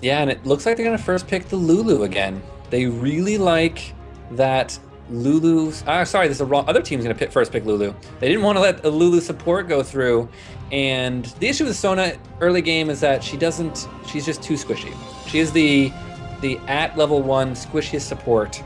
Yeah, and it looks like they're going to first pick the Lulu again. They really like that Lulu's. Sorry, this is the wrong. Other team's going to first pick Lulu. They didn't want to let a Lulu support go through. And the issue with Sona early game is that she doesn't. She's just too squishy. She is the at level 1 squishiest support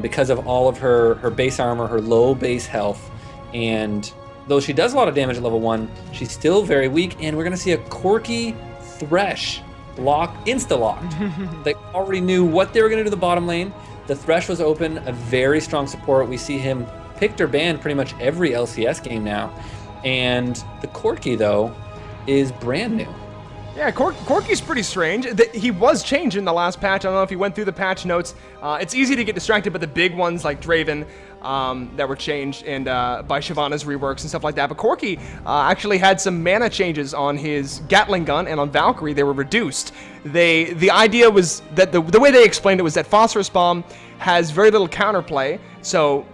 because of all of her base armor, her low base health, and though she does a lot of damage at level 1, she's still very weak. And we're going to see a Corki Thresh insta-locked. They already knew what they were going to do to the bottom lane. The Thresh was open, a very strong support. We see him picked or banned pretty much every LCS game now. And the Corki, though, is brand new. Yeah, Corki's pretty strange. He was changed in the last patch. I don't know if you went through the patch notes. It's easy to get distracted by the big ones like Draven that were changed and by Shyvana's reworks and stuff like that. But Corki actually had some mana changes on his Gatling gun and on Valkyrie. They were reduced. The idea was that the way they explained it was that Phosphorus Bomb has very little counterplay, so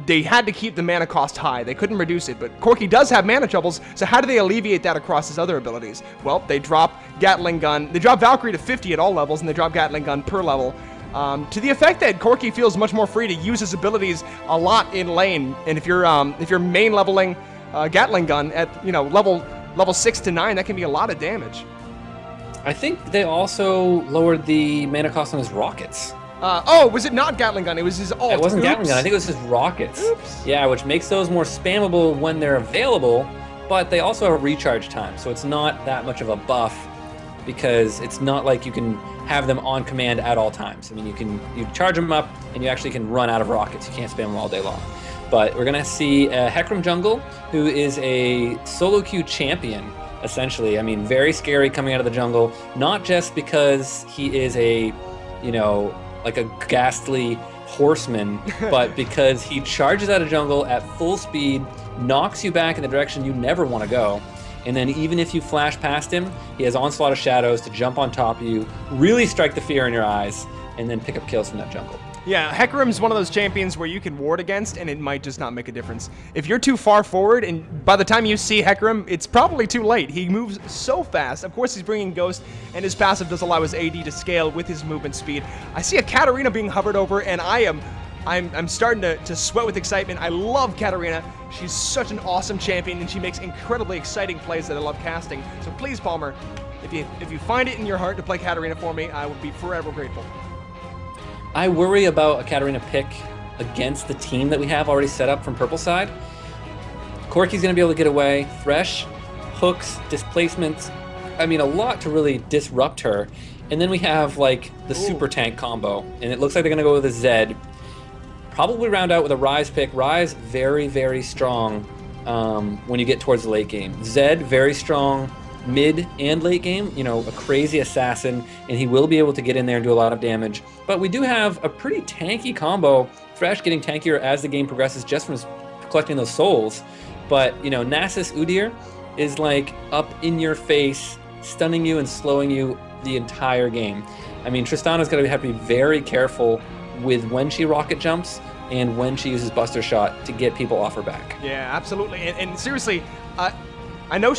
they had to keep the mana cost high. They couldn't reduce it, but Corki does have mana troubles, so how do they alleviate that across his other abilities? Well, they drop Gatling Gun. They drop Valkyrie to 50 at all levels, and they drop Gatling Gun per level, to the effect that Corki feels much more free to use his abilities a lot in lane. And if you're main leveling Gatling Gun at level 6 to 9, that can be a lot of damage. I think they also lowered the mana cost on his rockets. Was it not Gatling Gun? It was his ult. It wasn't Oops. Gatling Gun. I think it was his rockets. Oops. Yeah, which makes those more spammable when they're available, but they also have a recharge time, so it's not that much of a buff because it's not like you can have them on command at all times. I mean, you charge them up and you actually can run out of rockets. You can't spam them all day long. But we're gonna see Hecarim Jungle, who is a solo queue champion, essentially. I mean, very scary coming out of the jungle, not just because he is like a ghastly horseman, but because he charges out of jungle at full speed, knocks you back in the direction you never want to go, and then even if you flash past him, he has Onslaught of Shadows to jump on top of you, really strike the fear in your eyes, and then pick up kills from that jungle. Yeah, Hecarim's one of those champions where you can ward against and it might just not make a difference. If you're too far forward and by the time you see Hecarim, it's probably too late. He moves so fast. Of course, he's bringing Ghost, and his passive does allow his AD to scale with his movement speed. I see a Katarina being hovered over, and I'm starting to sweat with excitement. I love Katarina. She's such an awesome champion, and she makes incredibly exciting plays that I love casting. So please, Palmer, if you find it in your heart to play Katarina for me, I would be forever grateful. I worry about a Katarina pick against the team that we have already set up from purple side. Corki's going to be able to get away. Thresh, hooks, displacements. I mean, a lot to really disrupt her. And then we have, like, the super tank combo. And it looks like they're going to go with a Zed. Probably round out with a Ryze pick. Ryze, very, very strong when you get towards the late game. Zed, very strong mid and late game, a crazy assassin, and he will be able to get in there and do a lot of damage. But we do have a pretty tanky combo. Thresh getting tankier as the game progresses just from collecting those souls. But, Nasus Udyr is like up in your face, stunning you and slowing you the entire game. I mean, Tristana's going to have to be very careful with when she rocket jumps and when she uses Buster Shot to get people off her back. Yeah, absolutely. And seriously, I know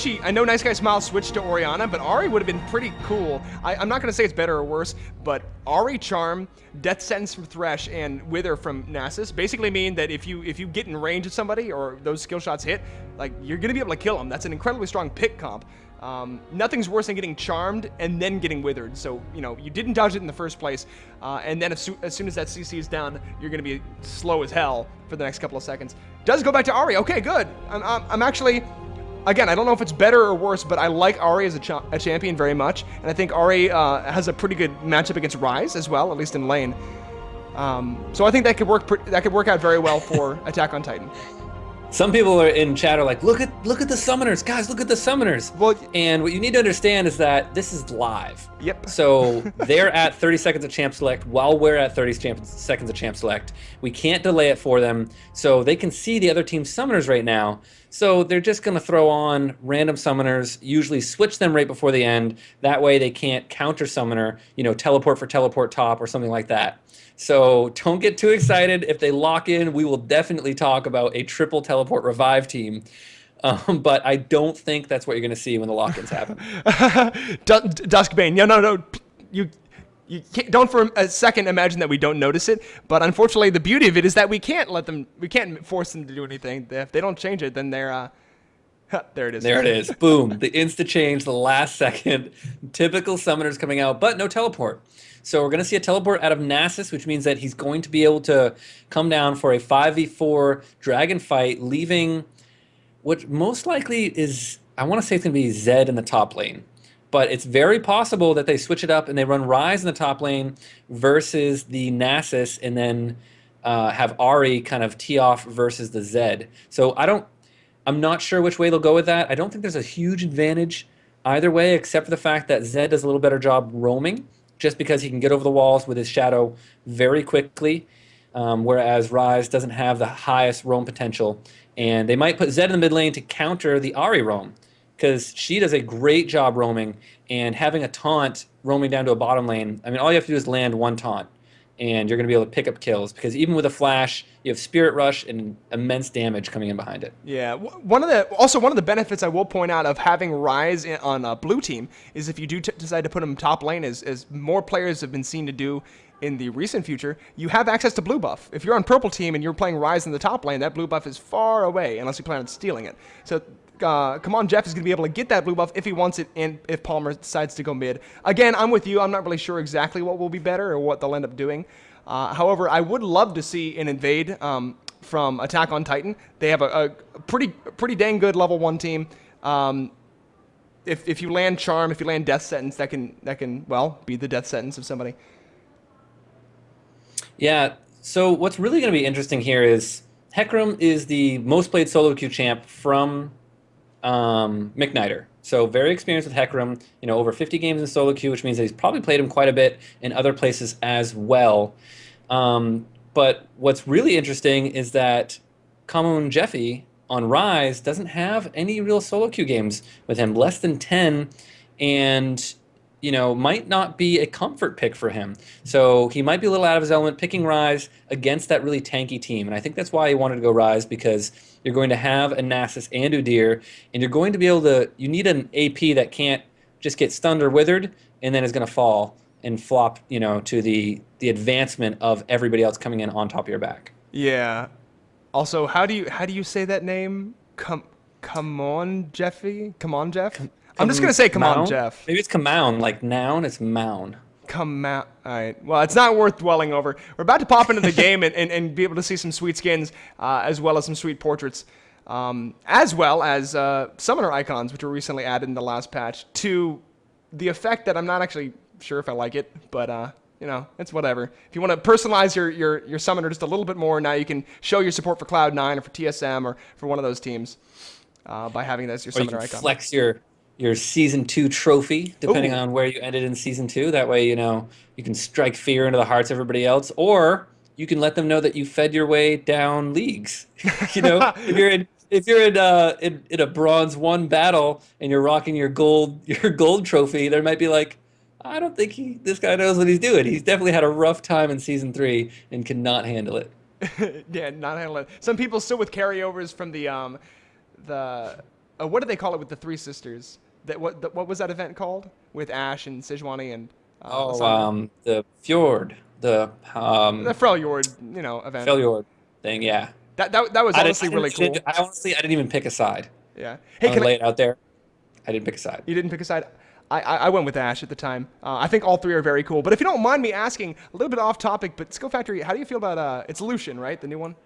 Nice Guy Smile switched to Orianna, but Ahri would have been pretty cool. I'm not going to say it's better or worse, but Ahri Charm, Death Sentence from Thresh, and Wither from Nasus basically mean that if you get in range of somebody or those skill shots hit, like, you're going to be able to kill them. That's an incredibly strong pick comp. Nothing's worse than getting charmed and then getting withered. So, you didn't dodge it in the first place, and then as soon as that CC is down, you're going to be slow as hell for the next couple of seconds. Does go back to Ahri. Okay, good. I'm actually... Again, I don't know if it's better or worse, but I like Ahri as a champion very much, and I think Ahri has a pretty good matchup against Ryze as well, at least in lane. So I think that could work out very well for Attack on Titan. Some people are in chat are like, look at the summoners, guys, look at the summoners. Well, and what you need to understand is that this is live. Yep. So they're at 30 seconds of champ select while we're at 30 seconds of champ select. We can't delay it for them, so they can see the other team's summoners right now. So they're just going to throw on random summoners, usually switch them right before the end. That way they can't counter summoner, teleport for teleport top or something like that. So don't get too excited. If they lock in, we will definitely talk about a triple teleport revive team. But I don't think that's what you're going to see when the lock-ins happen. Duskbane. No. You can't, don't for a second imagine that we don't notice it. But unfortunately, the beauty of it is that we can't force them to do anything. If they don't change it, then they're there it is. There it is. Boom. The insta change, the last second. Typical summoners coming out, but no teleport. So we're going to see a teleport out of Nasus, which means that he's going to be able to come down for a 5v4 dragon fight, leaving what most likely is, I want to say it's going to be Zed in the top lane. But it's very possible that they switch it up and they run Ryze in the top lane versus the Nasus, and then have Ahri kind of tee off versus the Zed. So I'm not sure which way they'll go with that. I don't think there's a huge advantage either way, except for the fact that Zed does a little better job roaming, just because he can get over the walls with his shadow very quickly, whereas Ryze doesn't have the highest roam potential. And they might put Zed in the mid lane to counter the Ahri roam, because she does a great job roaming, and having a taunt roaming down to a bottom lane, I mean, all you have to do is land one taunt, and you're going to be able to pick up kills, because even with a flash, you have Spirit Rush and immense damage coming in behind it. Yeah, one of the benefits I will point out of having Ryze on a blue team is if you do decide to put him top lane, as more players have been seen to do in the recent future, you have access to blue buff. If you're on purple team and you're playing Ryze in the top lane, that blue buff is far away unless you plan on stealing it. So come on, Jeff is going to be able to get that blue buff if he wants it, and if Palmer decides to go mid. Again, I'm with you. I'm not really sure exactly what will be better or what they'll end up doing. However, I would love to see an invade from Attack on Titan. They have a pretty dang good level 1 team. If you land Charm, if you land Death Sentence, that can well be the death sentence of somebody. Yeah, so what's really going to be interesting here is Hecarim is the most played solo queue champ from McKnighter. So very experienced with Hecarim, over 50 games in solo queue, which means that he's probably played him quite a bit in other places as well. But what's really interesting is that Kamun Jeffy on Ryze doesn't have any real solo queue games with him, less than 10, and might not be a comfort pick for him. So he might be a little out of his element picking Ryze against that really tanky team. And I think that's why he wanted to go Ryze, because you're going to have a Nasus and Udyr, and you're going to be able to, you need an AP that can't just get stunned or withered and then is going to fall and flop, to the advancement of everybody else coming in on top of your back. Yeah. Also, how do you say that name? Come on, Jeffy? Come on, Jeff? I'm just going to say come on, Jeff. Maybe it's Kamoun, like noun, it's Moun. Come out. All right. Well, it's not worth dwelling over. We're about to pop into the game and be able to see some sweet skins, as well as some sweet portraits, as well as summoner icons, which were recently added in the last patch, to the effect that I'm not actually sure if I like it, but it's whatever. If you want to personalize your summoner just a little bit more, now you can show your support for Cloud9 or for TSM or for one of those teams by having that as your summoner icon. Flex your Season 2 trophy, depending on where you ended in Season 2. That way, you can strike fear into the hearts of everybody else, or you can let them know that you fed your way down leagues. If you're in a bronze 1 battle and you're rocking your gold trophy, there might be like, I don't think this guy knows what he's doing. He's definitely had a rough time in Season 3 and cannot handle it. Yeah, not handle it. Some people still with carryovers from the what do they call it with the 3 sisters? What was that event called with Ashe and Sejuani and the Fjord, the Freljord, event. Freljord thing, yeah. That was honestly really cool. I didn't even pick a side. Yeah. Hey, can I lay it out there? I didn't pick a side. You didn't pick a side. I went with Ashe at the time. I think all 3 are very cool. But if you don't mind me asking, a little bit off topic, but Skill Factory, how do you feel about it's Lucian, right? The new one?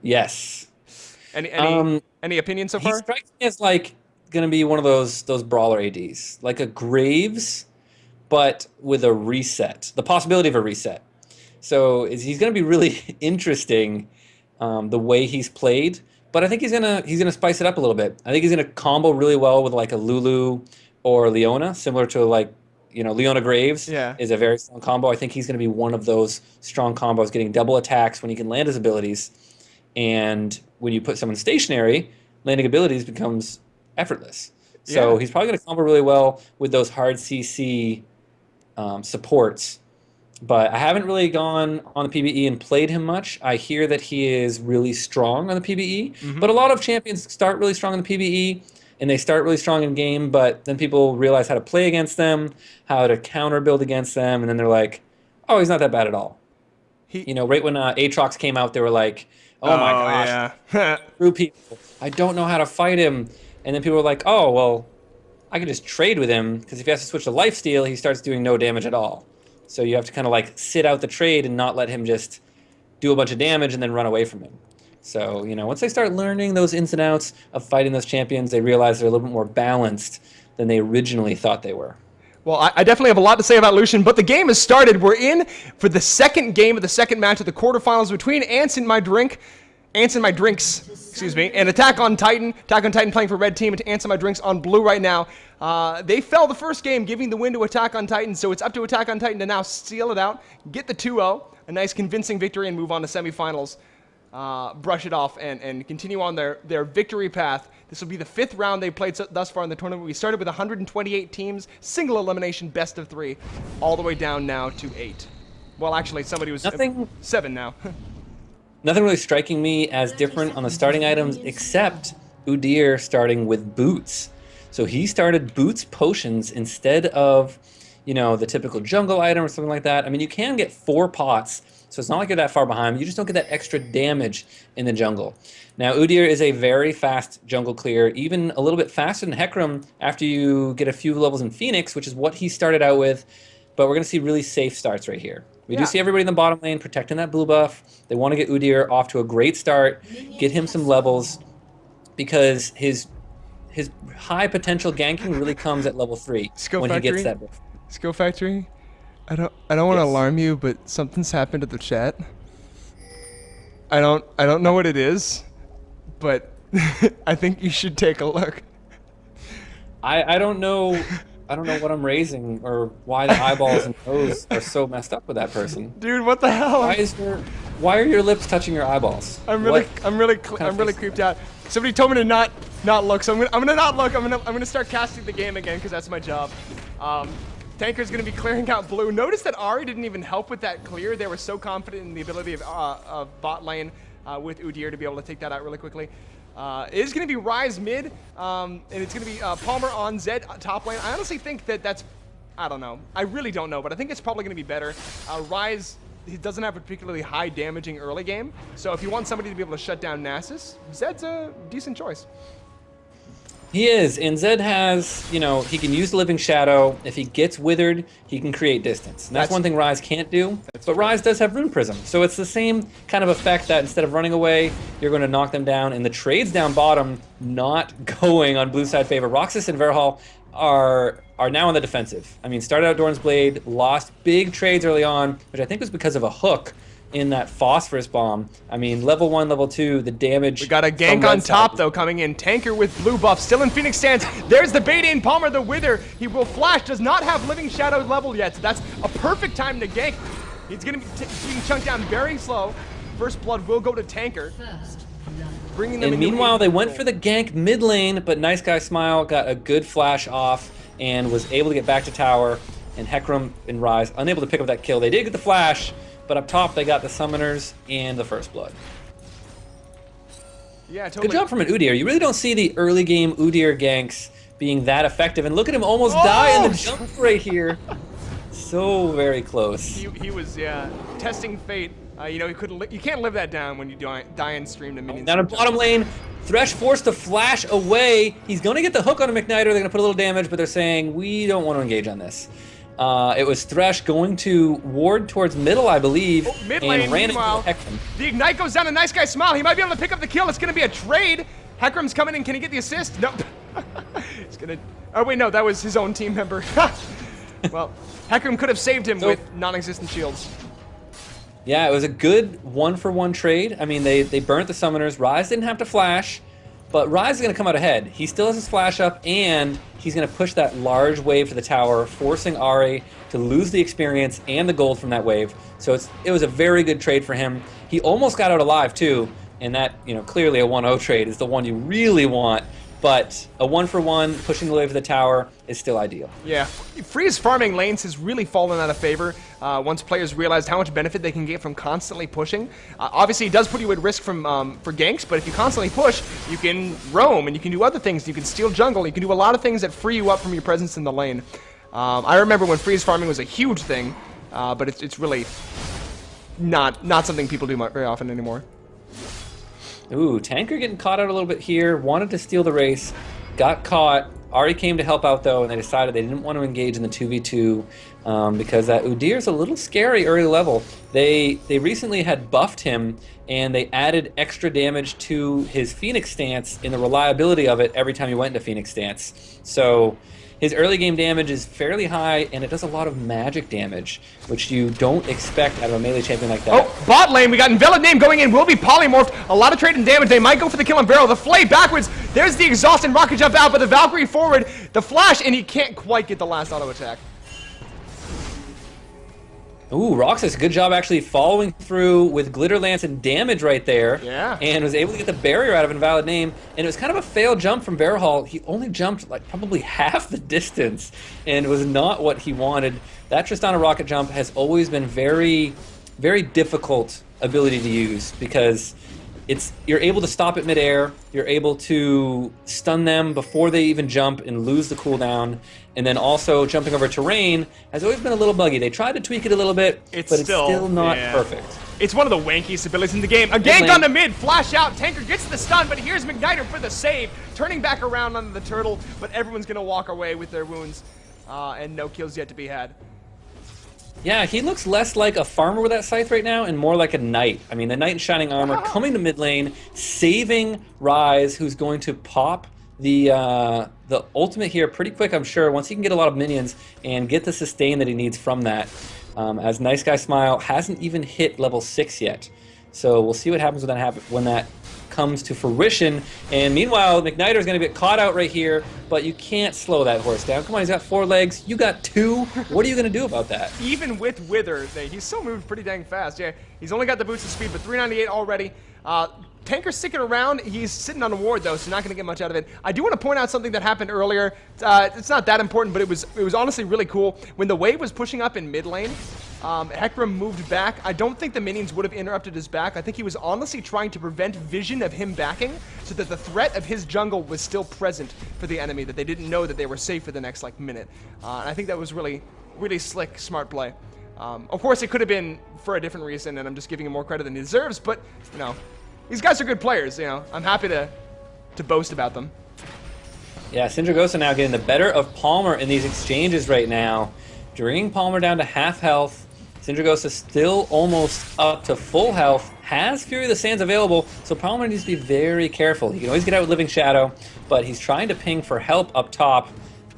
Yes. Any opinions so far? He strikes me as like going to be one of those brawler ADs, like a Graves, but with a reset, the possibility of a reset. So he's going to be really interesting, the way he's played. But I think he's gonna spice it up a little bit. I think he's going to combo really well with like a Lulu or Leona, similar to like Leona Graves is a very strong combo. I think he's going to be one of those strong combos, getting double attacks when he can land his abilities. And when you put someone stationary, landing abilities becomes effortless. So he's probably going to combo really well with those hard CC supports. But I haven't really gone on the PBE and played him much. I hear that he is really strong on the PBE, but a lot of champions start really strong on the PBE and they start really strong in game, but then people realize how to play against them, how to counter build against them, and then they're like, oh, he's not that bad at all. He, You know, right when Aatrox came out, they were like, oh my oh gosh, yeah. through people. I don't know how to fight him. And then people were like, oh, well, I can just trade with him because if he has to switch to lifesteal, he starts doing no damage at all. So you have to kind of like sit out the trade and not let him just do a bunch of damage and then run away from him. So, you know, once they start learning those ins and outs of fighting those champions, they realize they're a little bit more balanced than they originally thought they were. Well, I definitely have a lot to say about Lucian, but the game has started. We're in for the second game of the second match of the quarterfinals between Ants and My Drinks, excuse me, and Attack on Titan. Attack on Titan playing for red team, and Ants and My Drinks on blue right now. They fell the first game, giving the win to Attack on Titan, so it's up to Attack on Titan to now seal it out, get the 2-0, a nice convincing victory, and move on to semifinals. Brush it off and continue on their victory path. This will be the 5th round they've played thus far in the tournament. We started with 128 teams, single elimination, best of 3, all the way down now to 8. Well, actually, somebody was 7 now. Nothing really striking me as different on the starting items except Udyr starting with boots. So he started boots potions instead of, you know, the typical jungle item or something like that. I mean, you can get 4 pots, so it's not like you're that far behind. You just don't get that extra damage in the jungle. Now, Udyr is a very fast jungle clear, even a little bit faster than Hecarim after you get a few levels in Phoenix, which is what he started out with. But we're going to see really safe starts right here. We do see everybody in the bottom lane protecting that blue buff. They want to get Udyr off to a great start, get him some levels, because his high potential ganking really comes at level 3 when he gets that buff. Skill Factory, I don't want to alarm you, but something's happened to the chat. I don't know what it is, but I think you should take a look. I don't know. I don't know what I'm raising or why the eyeballs and nose are so messed up with that person. Dude, what the hell? Why are your lips touching your eyeballs? I'm really creeped out. Somebody told me to not look, so I'm gonna not look. I'm gonna start casting the game again because that's my job. Tanker's gonna be clearing out blue. Notice that Ahri didn't even help with that clear. They were so confident in the ability of bot lane with Udyr to be able to take that out really quickly. It is going to be Ryze mid, and it's going to be Palmer on Zed top lane. I honestly think that's, I don't know. I really don't know, but I think it's probably going to be better. Ryze, he doesn't have a particularly high damaging early game, so if you want somebody to be able to shut down Nasus, Zed's a decent choice. He is, and Zed has, you know, he can use the Living Shadow. If he gets withered, he can create distance. And that's one thing Ryze can't do, but Ryze does have Rune Prism. So it's the same kind of effect that instead of running away, you're going to knock them down. And the trades down bottom not going on blue side favor. Roxas and Verhal are now on the defensive. I mean, started out Dorn's Blade, lost big trades early on, which I think was because of a hook in that phosphorus bomb. I mean, level 1, level 2, the damage. We got a gank on top though coming in. Tanker with blue buff, still in Phoenix stance. There's the bait in. Palmer the Wither. He will flash. Does not have Living Shadow leveled yet, so that's a perfect time to gank. He's gonna be being chunked down very slow. First blood will go to Tanker. Bringing them. And meanwhile, they went for the gank mid lane, but Nice Guy Smile got a good flash off and was able to get back to tower. And Hecarim and Ryze unable to pick up that kill. They did get the flash, but up top, they got the Summoners and the First Blood. Yeah, totally. Good job from an Udyr. You really don't see the early game Udyr ganks being that effective. And look at him almost die in the jump right here. So very close. He was, yeah, testing fate. You know, you can't live that down when you die in stream to minions. Down in bottom lane, Thresh forced to flash away. He's going to get the hook on a McKnighter. They're going to put a little damage, but they're saying, we don't want to engage on this. It was Thresh going to ward towards middle, I believe, mid lane, and ran meanwhile, into Hecarim. The Ignite goes down to Nice Guy Smile. He might be able to pick up the kill. It's going to be a trade. Hecarim's coming in. Can he get the assist? Nope. He's going to... Oh, wait, no. That was his own team member. Well, Hecarim could have saved him with non-existent shields. Yeah, it was a good one-for-one trade. I mean, they burnt the Summoners. Ryze didn't have to flash, but Ryze is going to come out ahead. He still has his flash up, and he's going to push that large wave to the tower, forcing Ahri to lose the experience and the gold from that wave. So it was a very good trade for him. He almost got out alive, too, and that, you know, clearly a 1-0 trade is the one you really want but a 1-for-1 pushing the way for the tower is still ideal. Yeah, Freeze farming lanes has really fallen out of favor once players realized how much benefit they can get from constantly pushing. Obviously, it does put you at risk from for ganks, but if you constantly push, you can roam and you can do other things. You can steal jungle. You can do a lot of things that free you up from your presence in the lane. I remember when freeze farming was a huge thing, but it's really not something people do very often anymore. Ooh, Tanker getting caught out a little bit here. Wanted to steal the race, got caught. Ahri came to help out though, and they decided they didn't want to engage in the 2v2 because that Udyr's a little scary early level. They recently had buffed him, and they added extra damage to his Phoenix stance in the reliability of it every time he went into Phoenix stance. So his early game damage is fairly high, and it does a lot of magic damage, which you don't expect out of a melee champion like that. Oh, bot lane, we got Enveloped Name going in, will be polymorphed. A lot of trade and damage. They might go for the kill on Barrel. The Flay backwards. There's the exhaust and rocket jump out, but the Valkyrie forward, the flash, and he can't quite get the last auto attack. Ooh, Roxas, good job actually following through with Glitter Lance and damage right there. Yeah. And was able to get the barrier out of Invalid Name. And it was kind of a failed jump from Bearhall. He only jumped like probably half the distance, and it was not what he wanted. That Tristana rocket jump has always been very, very difficult ability to use because you're able to stop it midair, you're able to stun them before they even jump and lose the cooldown, and then also jumping over terrain has always been a little buggy. They tried to tweak it a little bit, but it's still not perfect. It's one of the wankiest abilities in the game. A gank on the mid, flash out, Tanker gets the stun, but here's McKnighter for the save, turning back around on the turtle, but everyone's gonna walk away with their wounds, and no kills yet to be had. Yeah, he looks less like a farmer with that scythe right now and more like a knight. I mean, the knight in shining armor coming to mid lane, saving Rise, who's going to pop the ultimate here pretty quick, I'm sure, once he can get a lot of minions and get the sustain that he needs from that. As Nice Guy Smile hasn't even hit level 6 yet. So we'll see what happens when that comes to fruition. And meanwhile, McKnighter is going to get caught out right here, but you can't slow that horse down. Come on, he's got 4 legs. You got 2. What are you going to do about that? Even with Wither, he's still moved pretty dang fast. Yeah, he's only got the boost of speed, but 398 already. Tanker's sticking around. He's sitting on a ward, though, so not going to get much out of it. I do want to point out something that happened earlier. It's not that important, but it was honestly really cool. When the wave was pushing up in mid lane, Hecarim moved back. I don't think the minions would have interrupted his back. I think he was honestly trying to prevent vision of him backing so that the threat of his jungle was still present for the enemy, that they didn't know that they were safe for the next minute. And I think that was really, really slick, smart play. Of course, it could have been for a different reason, and I'm just giving him more credit than he deserves, but, you know, these guys are good players, you know. I'm happy to boast about them. Yeah, Syndragosa now getting the better of Palmer in these exchanges right now, bringing Palmer down to half health. Syndragosa still almost up to full health, has Fury of the Sands available, so Palmer needs to be very careful. He can always get out with Living Shadow, but he's trying to ping for help up top,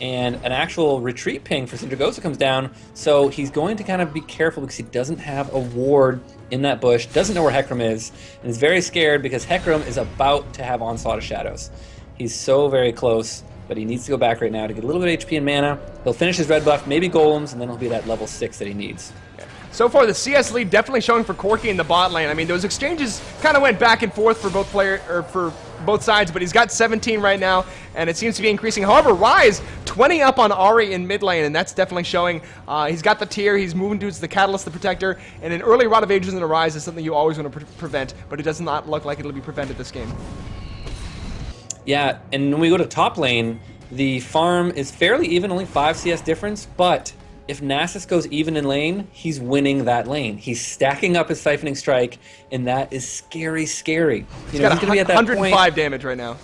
and an actual retreat ping for Syndragosa comes down, so he's going to kind of be careful because he doesn't have a ward in that bush, doesn't know where Hecarim is, and is very scared because Hecarim is about to have Onslaught of Shadows. He's so very close, but he needs to go back right now to get a little bit of HP and mana. He'll finish his red buff, maybe golems, and then he'll be that level 6 that he needs. So far, the CS lead definitely showing for Corki in the bot lane. I mean, those exchanges kind of went back and forth for for both sides, but he's got 17 right now, and it seems to be increasing. However, Rise 20 up on Ahri in mid lane, and that's definitely showing. He's got the tier, he's moving towards the Catalyst, the Protector, and an early Rod of Ages in a Rise is something you always want to prevent, but it does not look like it'll be prevented this game. Yeah, and when we go to top lane, the farm is fairly even, only 5 CS difference, but if Nasus goes even in lane, he's winning that lane. He's stacking up his Siphoning Strike, and that is scary, scary. He's got gonna be at that 105 damage right now,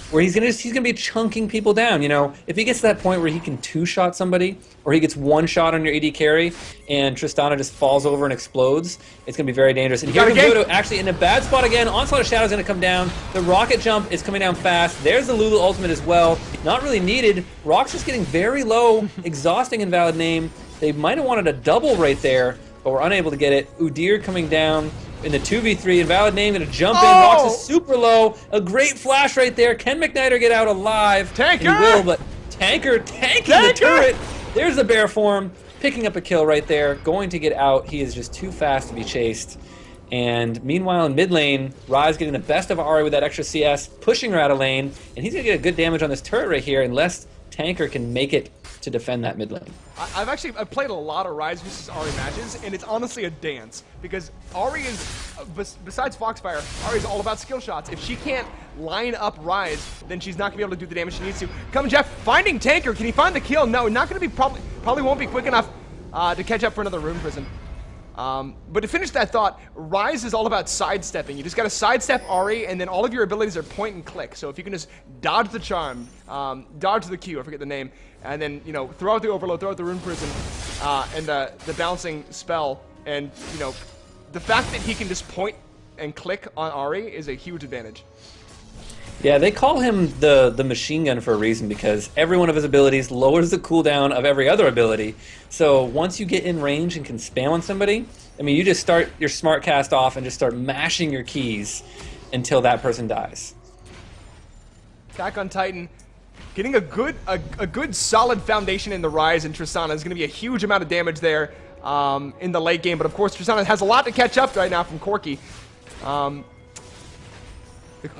where he's gonna be chunking people down. You know, if he gets to that point where he can 2-shot somebody, or he gets 1 shot on your AD carry, and Tristana just falls over and explodes, it's gonna be very dangerous. And here we go, actually in a bad spot again. Onslaught of Shadow is gonna come down. The rocket jump is coming down fast. There's the Lulu ultimate as well. Not really needed. Rox is getting very low, exhausting Invalid Name. They might have wanted a double right there, but we're unable to get it. Udyr coming down in the 2v3. Invalid Name gonna jump in. Rox is super low. A great flash right there. Can McKnighter get out alive? Tanker! He will, but Tanker tanking the turret. There's the bear form, picking up a kill right there, going to get out. He is just too fast to be chased. And meanwhile, in mid lane, Rise getting the best of Ahri with that extra CS, pushing her out of lane, and he's going to get a good damage on this turret right here unless Tanker can make it to defend that mid lane. I've played a lot of Rise versus Ahri matches, and it's honestly a dance because Ahri is, besides Foxfire, Ahri is all about skill shots. If she can't line up Rise, then she's not gonna be able to do the damage she needs to. Come Jeff, finding Tanker. Can he find the kill? No, not gonna be probably won't be quick enough to catch up for another Rune Prison. But to finish that thought, Rise is all about sidestepping. You just got to sidestep Ahri, and then all of your abilities are point and click. So if you can just dodge the charm, dodge the Q, I forget the name, and then, you know, throw out the overload, throw out the Rune Prison, and the bouncing spell, and, you know, the fact that he can just point and click on Ahri is a huge advantage. Yeah, they call him the machine gun for a reason because every one of his abilities lowers the cooldown of every other ability. So once you get in range and can spam on somebody, I mean, you just start your smart cast off and just start mashing your keys until that person dies. Attack on Titan, getting a good solid foundation in the Rise, and Tristana is going to be a huge amount of damage there in the late game. But of course, Tristana has a lot to catch up right now from Corki.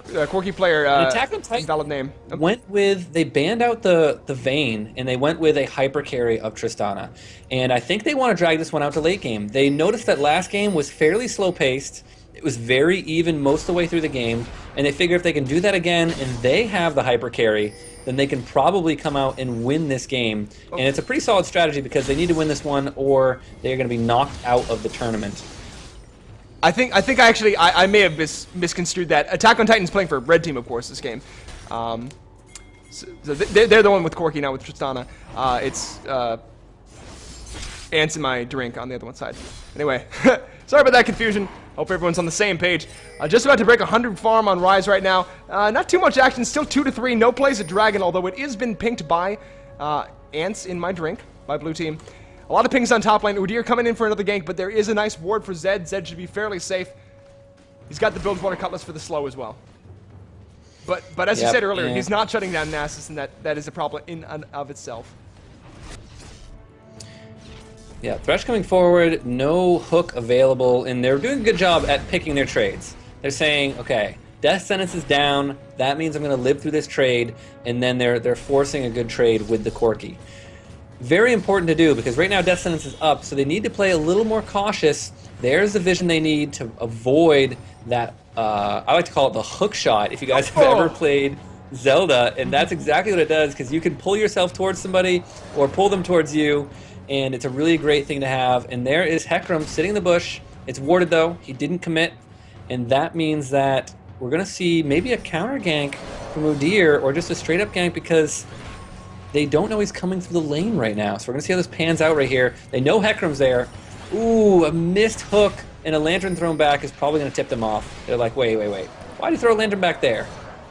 The Corki player, Attack on Titan valid name. Went with, they banned out the Vayne, and they went with a hyper carry of Tristana. And I think they want to drag this one out to late game. They noticed that last game was fairly slow paced. It was very even most of the way through the game, and they figure if they can do that again and they have the hyper carry, then they can probably come out and win this game. And it's a pretty solid strategy because they need to win this one or they're going to be knocked out of the tournament. I think I may have misconstrued that. Attack on Titan's playing for Red Team, of course, this game. So they're the one with Corki now with Tristana. It's ants in my drink on the other one side. Anyway, sorry about that confusion. Hope everyone's on the same page. Just about to break 100 farm on Rise right now. Not too much action, still 2-3. No plays at Dragon, although it has been pinked by ants in my drink by Blue Team. A lot of pings on top lane. Udyr coming in for another gank, but there is a nice ward for Zed. Zed should be fairly safe. He's got the Bilgewater Cutlass for the slow as well. But as you said earlier, he's not shutting down Nasus, and that is a problem in and of itself. Yeah, Thresh coming forward, no hook available, and they're doing a good job at picking their trades. They're saying, okay, Death Sentence is down, that means I'm going to live through this trade, and then they're forcing a good trade with the Corki. Very important to do because right now Death Sentence is up, so they need to play a little more cautious. There's the vision they need to avoid that, I like to call it the hook shot if you guys have ever played Zelda, and that's exactly what it does because you can pull yourself towards somebody or pull them towards you, and it's a really great thing to have. And there is Hecarim sitting in the bush. It's warded though, he didn't commit, and that means that we're going to see maybe a counter gank from Udyr or just a straight up gank because they don't know he's coming through the lane right now. So we're going to see how this pans out right here. They know Hecarim's there. Ooh, a missed hook and a lantern thrown back is probably going to tip them off. They're like, wait. Why do you throw a lantern back there?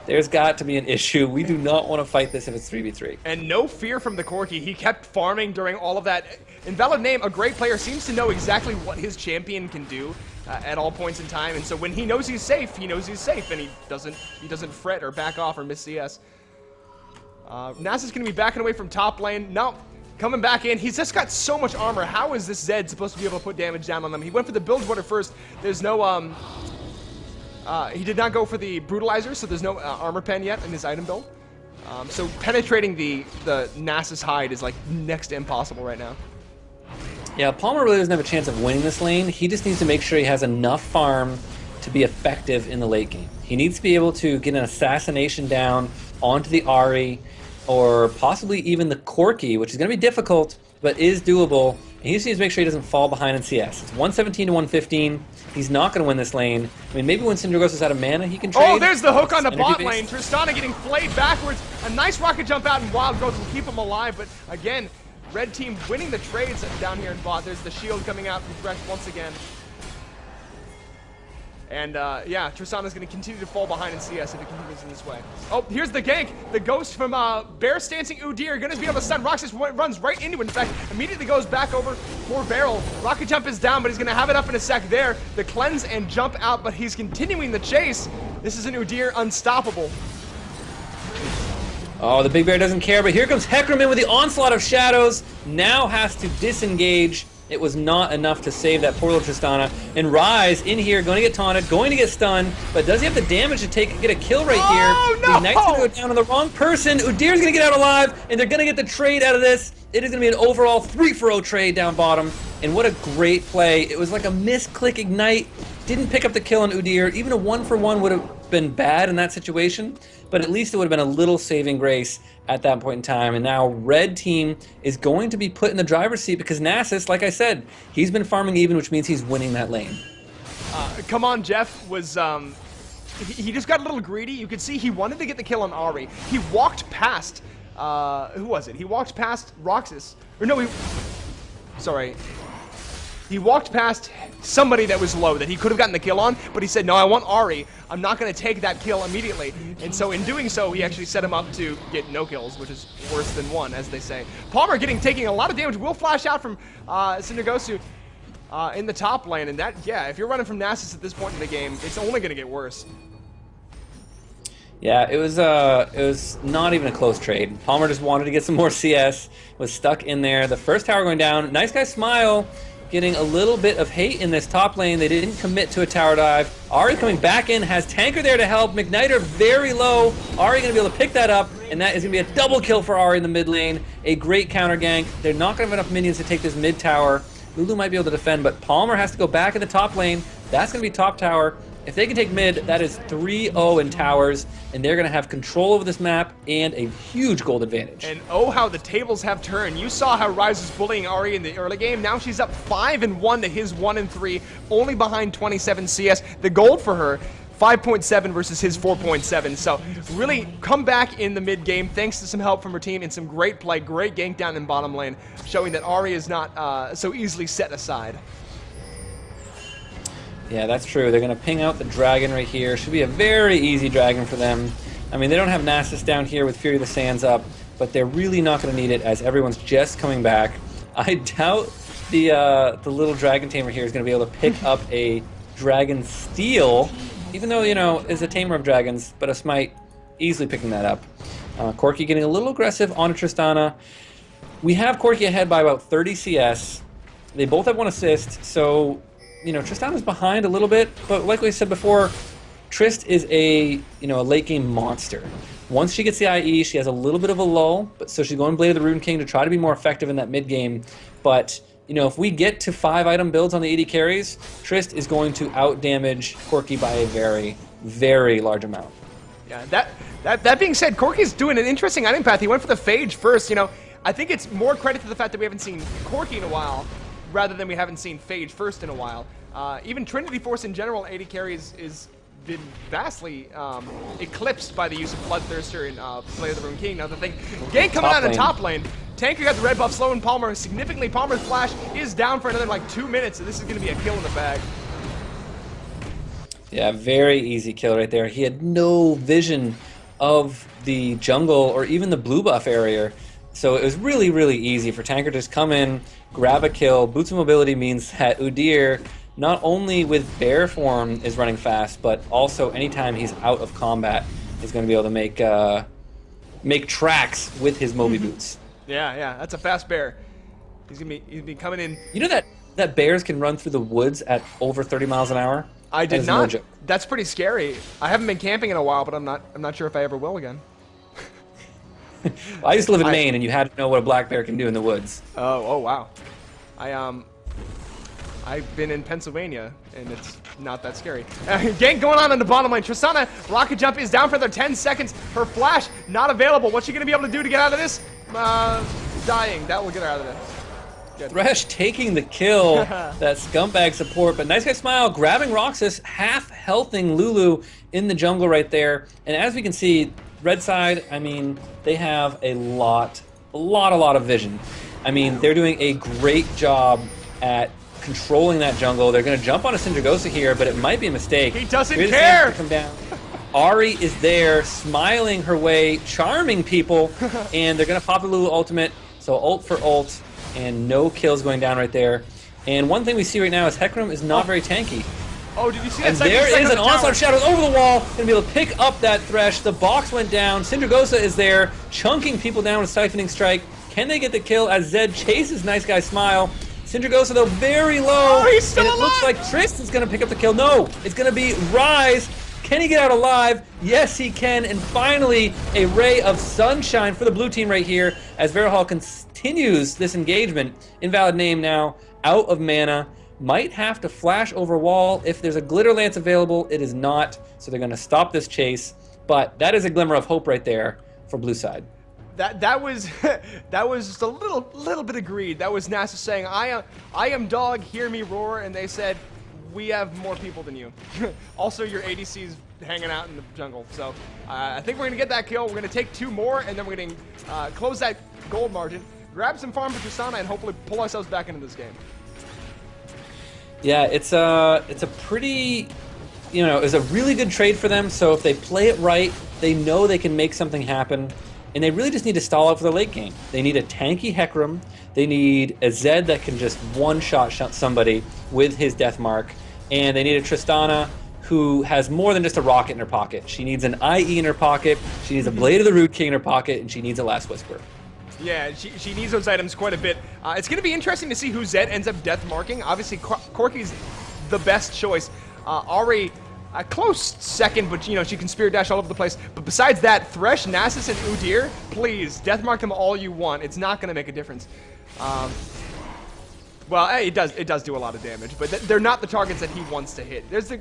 There's got to be an issue. We do not want to fight this if it's 3v3. And no fear from the Corki. He kept farming during all of that. Invalid name, a great player, seems to know exactly what his champion can do at all points in time. And so when he knows he's safe, and he doesn't fret or back off or miss CS. Nasus is going to be backing away from top lane. No, coming back in. He's just got so much armor. How is this Zed supposed to be able to put damage down on them? He went for the Bilgewater first. There's no, he did not go for the Brutalizer, so there's no armor pen yet in his item build. So penetrating the Nasus hide is like next to impossible right now. Yeah, Palmer really doesn't have a chance of winning this lane. He just needs to make sure he has enough farm to be effective in the late game. He needs to be able to get an assassination down onto the Ahri, or possibly even the Corki, which is going to be difficult, but is doable. And he just needs to make sure he doesn't fall behind in CS. It's 117 to 115. He's not going to win this lane. I mean, maybe when Syndragosa is out of mana, he can trade. Oh, there's the hook on the bot lane. Tristana getting flayed backwards. A nice rocket jump out, and Wild Growth will keep him alive. But again, Red Team winning the trades down here in bot. There's the shield coming out from Thresh once again. And yeah, Tristana's going to continue to fall behind in CS if it continues in this way. Oh, here's the gank. The ghost from Bear Stancing Udyr going to be able to stun. Roxas runs right into it. In fact, immediately goes back over for Barrel. Rocket jump is down, but he's going to have it up in a sec there. The cleanse and jump out, but he's continuing the chase. This is an Udyr unstoppable. Oh, the Big Bear doesn't care, but here comes Hecarim in with the onslaught of shadows. Now has to disengage It was not enough to save that poor little Tristana. And Rise in here, going to get taunted, going to get stunned, but does he have the damage to get a kill right here? No! The Knight's going to go down on the wrong person. Udir's going to get out alive, and they're going to get the trade out of this. It is going to be an overall 3-for-0 trade down bottom. And what a great play. It was like a misclick Ignite. Didn't pick up the kill on Udyr. Even a 1-for-1 would have been bad in that situation, but at least it would have been a little saving grace at that point in time. And now red team is going to be put in the driver's seat because Nasus, like I said, he's been farming even, which means he's winning that lane. Come on, Jeff was he just got a little greedy. You could see he wanted to get the kill on Ahri. He walked past who was it? He walked past Roxas. Or no, sorry. He walked past somebody that was low that he could have gotten the kill on, but he said, no, I want Ahri. I'm not going to take that kill immediately. And so in doing so, he actually set him up to get no kills, which is worse than one, as they say. Palmer taking a lot of damage. Will flash out from Syndergosu in the top lane. And that, yeah, if you're running from Nasus at this point in the game, it's only going to get worse. Yeah, it was not even a close trade. Palmer just wanted to get some more CS, was stuck in there. The first tower going down. Nice guy Smile getting a little bit of hate in this top lane. They didn't commit to a tower dive. Ahri coming back in, has Tanker there to help. McKnighter very low. Ahri going to be able to pick that up, and that is going to be a double kill for Ahri in the mid lane. A great counter gank. They're not going to have enough minions to take this mid tower. Lulu might be able to defend, but Palmer has to go back in the top lane. That's going to be top tower. If they can take mid, that is 3-0 in towers, and they're going to have control over this map and a huge gold advantage. And oh, how the tables have turned. You saw how Rise was bullying Ahri in the early game. Now she's up 5-1 to his 1-3, only behind 27 CS. The gold for her, 5.7 versus his 4.7. So really come back in the mid game thanks to some help from her team and some great play, great gank down in bottom lane, showing that Ahri is not so easily set aside. Yeah, that's true. They're going to ping out the dragon right here. Should be a very easy dragon for them. I mean, they don't have Nasus down here with Fury of the Sands up, but they're really not going to need it as everyone's just coming back. I doubt the little dragon tamer here is going to be able to pick up a dragon steal, even though, you know, is a tamer of dragons, but a smite easily picking that up. Corki getting a little aggressive on Tristana. We have Corki ahead by about 30 CS. They both have 1 assist, so you know, Tristana's behind a little bit, but like we said before, Trist is a late game monster. Once she gets the IE, she has a little bit of a lull, but so she's going Blade of the Rune King to try to be more effective in that mid game. But you know, if we get to 5-item builds on the AD carries, Trist is going to out damage Corki by a very, very large amount. Yeah, that being said, Corki's doing an interesting item path. He went for the Phage first. You know, I think it's more credit to the fact that we haven't seen Corki in a while, rather than we haven't seen Phage first in a while. Even Trinity Force in general, AD carries is been vastly eclipsed by the use of Bloodthirster and Blade of the Rune King. Now the thing, gank coming out in top lane. Tanker got the red buff, slowing Palmer significantly. Palmer's flash is down for another like 2 minutes, so this is going to be a kill in the bag. Yeah, very easy kill right there. He had no vision of the jungle or even the blue buff area. So it was really, really easy for Tanker to just come in, grab a kill. Boots of mobility means that Udyr, not only with bear form, is running fast, but also anytime he's out of combat, is going to be able to make tracks with his Moby boots. Yeah, that's a fast bear. He's gonna be coming in. You know that bears can run through the woods at over 30 miles an hour? I did not. No joke. That's pretty scary. I haven't been camping in a while, but I'm not sure if I ever will again. Well, I used to live in Maine, and you had to know what a black bear can do in the woods. Oh wow. I've been in Pennsylvania, and it's not that scary. Gank going on in the bottom lane. Tristana, rocket jump is down for another 10 seconds. Her flash not available. What's she going to be able to do to get out of this? Dying. That will get her out of this. Good. Thresh taking the kill. That scumbag support, but nice guy Smile grabbing Roxas, half-healthing Lulu in the jungle right there. And as we can see, red side, I mean, they have a lot of vision. I mean, they're doing a great job at controlling that jungle. They're going to jump on a Syndergosa here, but it might be a mistake. He doesn't care! Come down. Ahri is there, smiling her way, charming people, and they're going to pop the Lulu ultimate. So ult for ult, and no kills going down right there. And one thing we see right now is Hecarim is not very tanky. Oh, did you see that? And there is an onslaught of shadows over the wall. Gonna be able to pick up that Thresh. The box went down. Syndergosa is there, chunking people down with Siphoning Strike. Can they get the kill as Zed chases nice guy Smile? Sindragosa, though, very low. Oh, he's still and it looks alive! like Trist is going to pick up the kill. No, it's going to be Rise. Can he get out alive? Yes, he can. And finally, a ray of sunshine for the blue team right here as Verahal continues this engagement. Invalid name now, out of mana. Might have to flash over wall. If there's a Glitter Lance available, it is not. So they're going to stop this chase. But that is a glimmer of hope right there for blue side. That was that was just a little bit of greed. That was NASA saying, I am dog, hear me roar, and they said, we have more people than you. Also, your ADC's hanging out in the jungle. So I think we're gonna get that kill. We're gonna take 2 more, and then we're gonna close that gold margin, grab some farm for Tristana, and hopefully pull ourselves back into this game. Yeah, it's a pretty, it's a really good trade for them. So if they play it right, they know they can make something happen. And they really just need to stall out for the late game. They need a tanky Hecarim. They need a Zed that can just one-shot somebody with his Death Mark. And they need a Tristana who has more than just a rocket in her pocket. She needs an IE in her pocket. She needs a Blade of the Root King in her pocket. And she needs a Last Whisper. Yeah, she needs those items quite a bit. It's going to be interesting to see who Zed ends up death marking. Obviously, Corki's the best choice. Ahri, a close second, but she can Spirit Dash all over the place. But besides that, Thresh, Nasus, and Udyr, please, death mark them all you want. It's not going to make a difference. Well, it does do a lot of damage, but they're not the targets that he wants to hit. There's the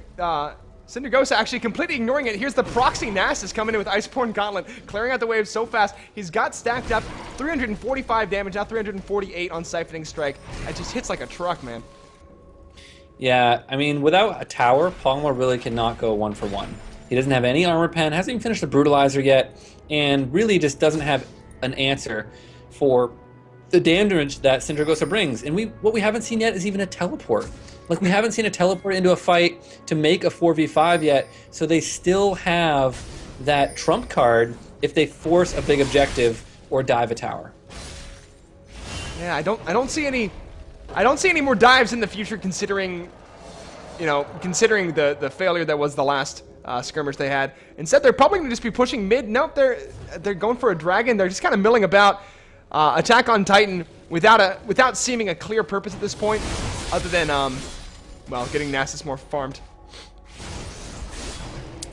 Sindragosa actually completely ignoring it. Here's the proxy Nasus coming in with Iceborne Gauntlet, clearing out the waves so fast. He's got stacked up 345 damage, now 348 on Siphoning Strike. It just hits like a truck, man. Yeah, I mean, without a tower, Palmer really cannot go 1-for-1. He doesn't have any armor pen, hasn't even finished the Brutalizer yet, and really just doesn't have an answer for the damage that Sindragosa brings. And what we haven't seen yet is even a teleport. Like, we haven't seen a teleport into a fight to make a 4v5 yet, so they still have that trump card if they force a big objective or dive a tower. Yeah, I don't see any more dives in the future, considering the failure that was the last skirmish they had. Instead, they're probably going to just be pushing mid. Nope, they're going for a dragon. They're just kind of milling about. Attack on Titan without seeming a clear purpose at this point, other than getting Nasus more farmed.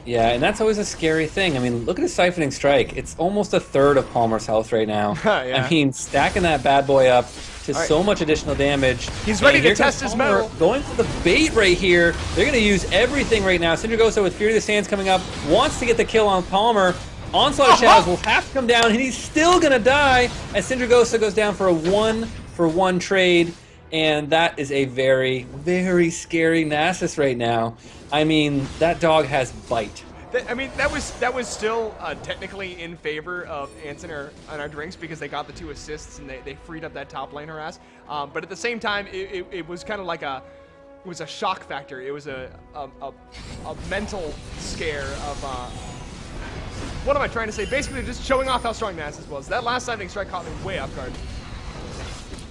Yeah, and that's always a scary thing. I mean, look at his Siphoning Strike. It's almost a third of Palmer's health right now. Yeah. I mean, stacking that bad boy up to so much additional damage. He's ready to test his mettle. Going for the bait right here. They're going to use everything right now. Sindragosa with Fury of the Sands coming up, wants to get the kill on Palmer. Onslaught of Shadows will have to come down, and he's still going to die as Sindragosa goes down for a 1-for-1 trade. And that is a very, very scary Nasus right now. I mean, that dog has bite. I mean, that was still technically in favor of Answer on our drinks because they got the 2 assists and they freed up that top lane harass. But at the same time, it was kind of like a shock factor. It was a mental scare of what am I trying to say? Basically, just showing off how strong Nasus was. That last Siphoning Strike caught me way off guard.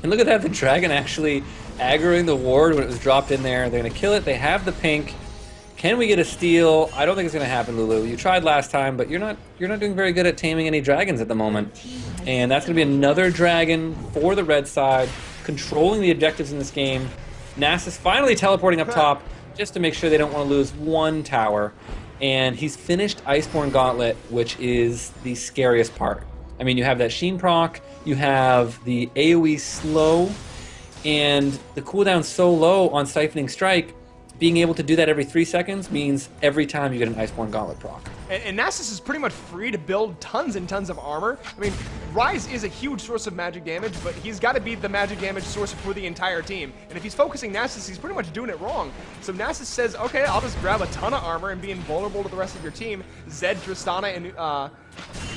And look at that, the dragon actually aggroing the ward when it was dropped in there. They're going to kill it. They have the pink. Can we get a steal? I don't think it's going to happen, Lulu. You tried last time, but you're not doing very good at taming any dragons at the moment. And that's going to be another dragon for the red side, controlling the objectives in this game. Nasus finally teleporting up top just to make sure they don't want to lose one tower. And he's finished Iceborne Gauntlet, which is the scariest part. I mean, you have that Sheen proc, you have the AoE slow, and the cooldown so low on Siphoning Strike. Being able to do that every 3 seconds means every time you get an Iceborne Gauntlet proc. And Nasus is pretty much free to build tons and tons of armor. I mean, Rise is a huge source of magic damage, but he's got to be the magic damage source for the entire team. And if he's focusing Nasus, he's pretty much doing it wrong. So Nasus says, okay, I'll just grab a ton of armor and be invulnerable to the rest of your team. Zed, Tristana,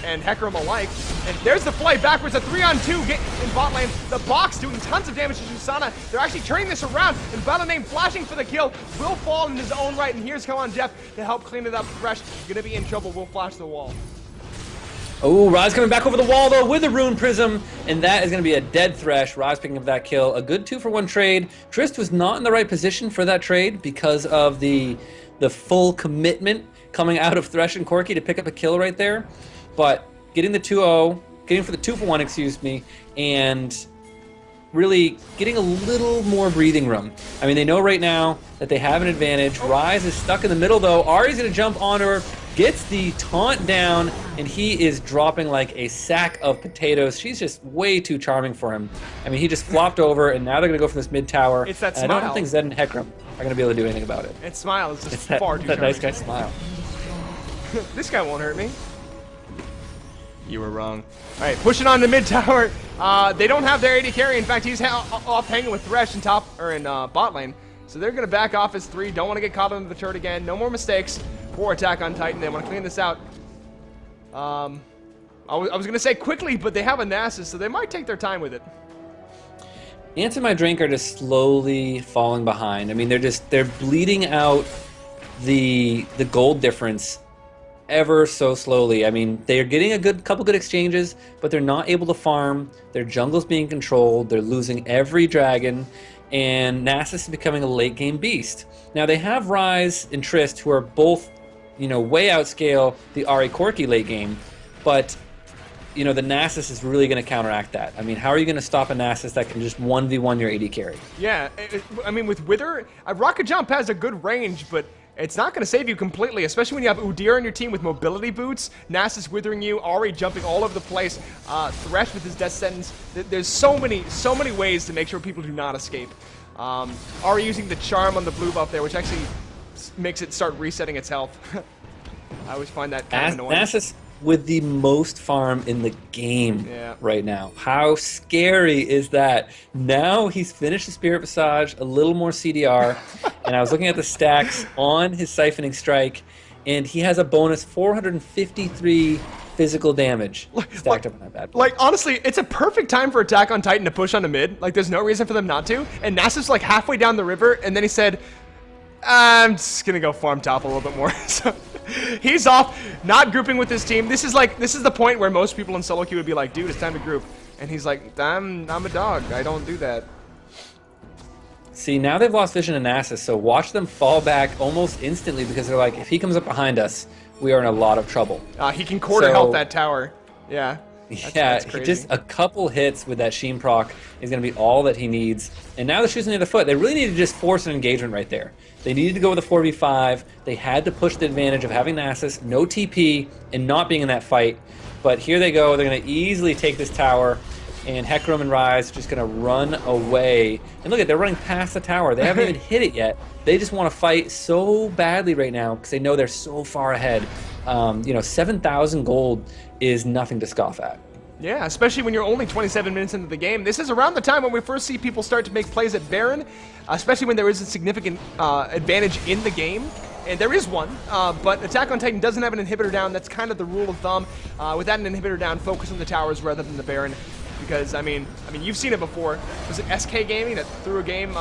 and Hecarim alike. And there's the play backwards, a 3-on-2 get in bot lane. The box doing tons of damage to Tristana. They're actually turning this around, and Balaname flashing for the kill will fall in his own right. And here's come on Jeff to help clean it up. Thresh gonna be in trouble, will flash the wall. Oh, Raz coming back over the wall though with the Rune Prism, and that is going to be a dead Thresh. Raz picking up that kill. A good 2-for-1 trade. Trist was not in the right position for that trade because of the full commitment coming out of Thresh and Corki to pick up a kill right there. But getting the 2-0, getting for the 2-for-1, excuse me, and really getting a little more breathing room. I mean, they know right now that they have an advantage. Rise is stuck in the middle, though. Ari's going to jump on her, gets the taunt down, and he is dropping like a sack of potatoes. She's just way too charming for him. I mean, he just flopped over, and now they're going to go for this mid tower. It's that and smile. I don't think Zed and Hecarim are going to be able to do anything about it. And Smile is just It's that, far too that charming. nice guy smile. This guy won't hurt me. You were wrong. All right, pushing on the mid tower. They don't have their AD carry. In fact, he's off hanging with Thresh in bot lane. So they're going to back off as 3. Don't want to get caught under the turret again. No more mistakes for Attack on Titan. They want to clean this out. I was going to say quickly, but they have a Nasus, so they might take their time with it. Ants and My Drink are just slowly falling behind. I mean, they're bleeding out the gold difference ever so slowly. I mean, they're getting a couple good exchanges, but they're not able to farm. Their jungle's being controlled. They're losing every dragon, and Nasus is becoming a late game beast. Now they have Rise and Trist, who are both, way outscale the Ahri Corki late game, but the Nasus is really going to counteract that. I mean, how are you going to stop a Nasus that can just 1v1 your AD carry? Yeah, I mean, with Wither, Rocket Jump has a good range, but it's not going to save you completely, especially when you have Udyr on your team with mobility boots, Nasus withering you, Ahri jumping all over the place, Thresh with his death sentence. There's so many ways to make sure people do not escape. Ahri using the charm on the blue buff there, which actually makes it start resetting its health. I always find that kind of annoying. Nasus with the most farm in the game right now. How scary is that? Now he's finished the Spirit Visage, a little more CDR, and I was looking at the stacks on his Siphoning Strike, and he has a bonus 453 physical damage stacked up on that bad boy. Like, honestly, it's a perfect time for Attack on Titan to push on the mid. Like, there's no reason for them not to. And Nasus like halfway down the river, and then he said, I'm just gonna go farm top a little bit more. So he's off, not grouping with his team. This is the point where most people in solo queue would be like, dude, it's time to group. And he's like, I'm a dog. I don't do that. See, now they've lost vision in Nasus, so watch them fall back almost instantly because they're like, if he comes up behind us, we are in a lot of trouble. He can quarter health that tower. Yeah. That's crazy. Just a couple hits with that Sheen proc is going to be all that he needs. And now they're choosing the other foot. They really need to just force an engagement right there. They needed to go with a 4v5. They had to push the advantage of having Nasus, no TP, and not being in that fight. But here they go. They're going to easily take this tower. And Hecarim and Rise just going to run away. And look at, they're running past the tower. They haven't even hit it yet. They just want to fight so badly right now because they know they're so far ahead. 7,000 gold is nothing to scoff at. Yeah, especially when you're only 27 minutes into the game. This is around the time when we first see people start to make plays at Baron, especially when there is a significant advantage in the game. And there is one, but Attack on Titan doesn't have an inhibitor down. That's kind of the rule of thumb. Without an inhibitor down, focus on the towers rather than the Baron. Because, I mean, you've seen it before. Was it SK Gaming that threw a game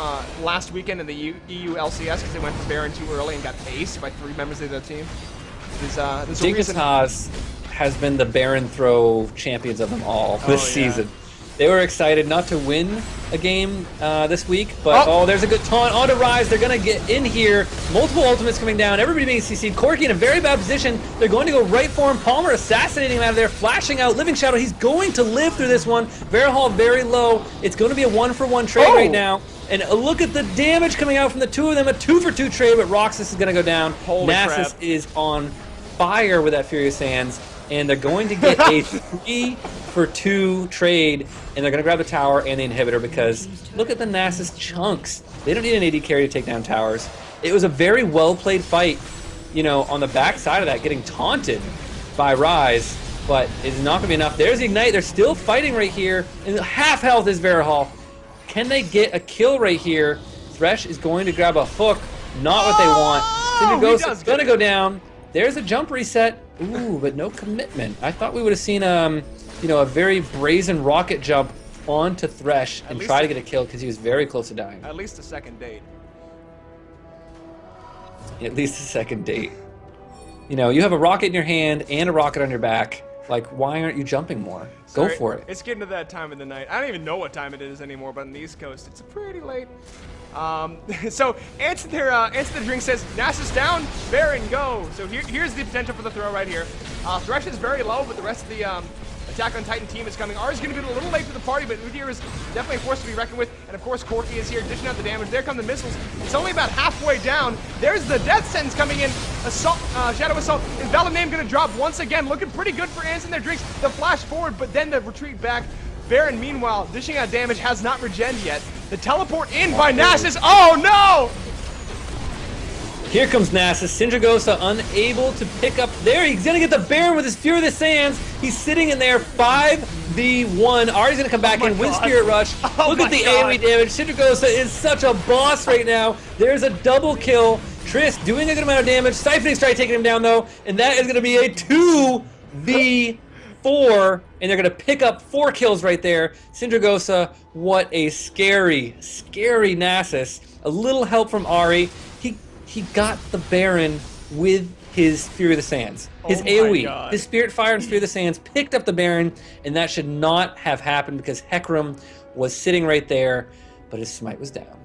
last weekend in the EU LCS because they went for Baron too early and got aced by 3 members of their team? There's a reason. Has been the Baron throw champions of them all this season. They were excited not to win a game this week, but there's a good taunt onto Rise. They're going to get in here. Multiple ultimates coming down. Everybody being CC'd. Corki in a very bad position. They're going to go right for him. Palmer assassinating him out of there, flashing out. Living Shadow. He's going to live through this one. Verahall very low. It's going to be a 1-for-1 trade right now. And look at the damage coming out from the two of them. A 2-for-2 trade, but Roxas is going to go down. Nasus is on fire with that Furious Hands. And they're going to get a 3-for-2 trade, and they're going to grab the tower and the inhibitor because look at the Nasus chunks. They don't need an AD carry to take down towers. It was a very well-played fight, on the back side of that, getting taunted by Rise, but it's not going to be enough. There's the Ignite. They're still fighting right here, and half health is Verahall. Can they get a kill right here? Thresh is going to grab a hook, not what they want. Cinder Ghost is going to go down. There's a jump reset. Ooh, but no commitment. I thought we would have seen, a very brazen rocket jump onto Thresh and try to get a kill because he was very close to dying. At least a second date. At least a second date. You have a rocket in your hand and a rocket on your back. Like, why aren't you jumping more? Go for it. It's getting to that time of the night. I don't even know what time it is anymore, but on the East Coast, it's pretty late. So Ants to the Drink says, Nasus down, Baron go. So here's the potential for the throw right here. Thresh is very low, but the rest of the Attack on Titan team is coming. Ari's going to be a little late to the party, but Udyr is definitely a force to be reckoned with. And of course, Corki is here, dishing out the damage. There come the missiles. It's only about halfway down. There's the death sentence coming in. Assault, Shadow Assault. And Valiname going to drop once again. Looking pretty good for Ants in their drinks. The flash forward, but then the retreat back. Baron, meanwhile, dishing out damage, has not regened yet. The teleport in by Nasus. Oh no! Here comes Nasus. Sindragosa unable to pick up there. He's gonna get the Baron with his Fury of the Sands. He's sitting in there 5v1. Ari's gonna come back in with Spirit Rush. Look at the AoE damage. Sindragosa is such a boss right now. There's a double kill. Triss doing a good amount of damage. Siphoning Strike taking him down though. And that is gonna be a 2v4. And they're gonna pick up 4 kills right there. Sindragosa, what a scary, scary Nasus. A little help from Ari. He got the Baron with his Fury of the Sands. His AoE, his Spirit Fire and Fury of the Sands picked up the Baron, and that should not have happened because Hecarim was sitting right there, but his smite was down.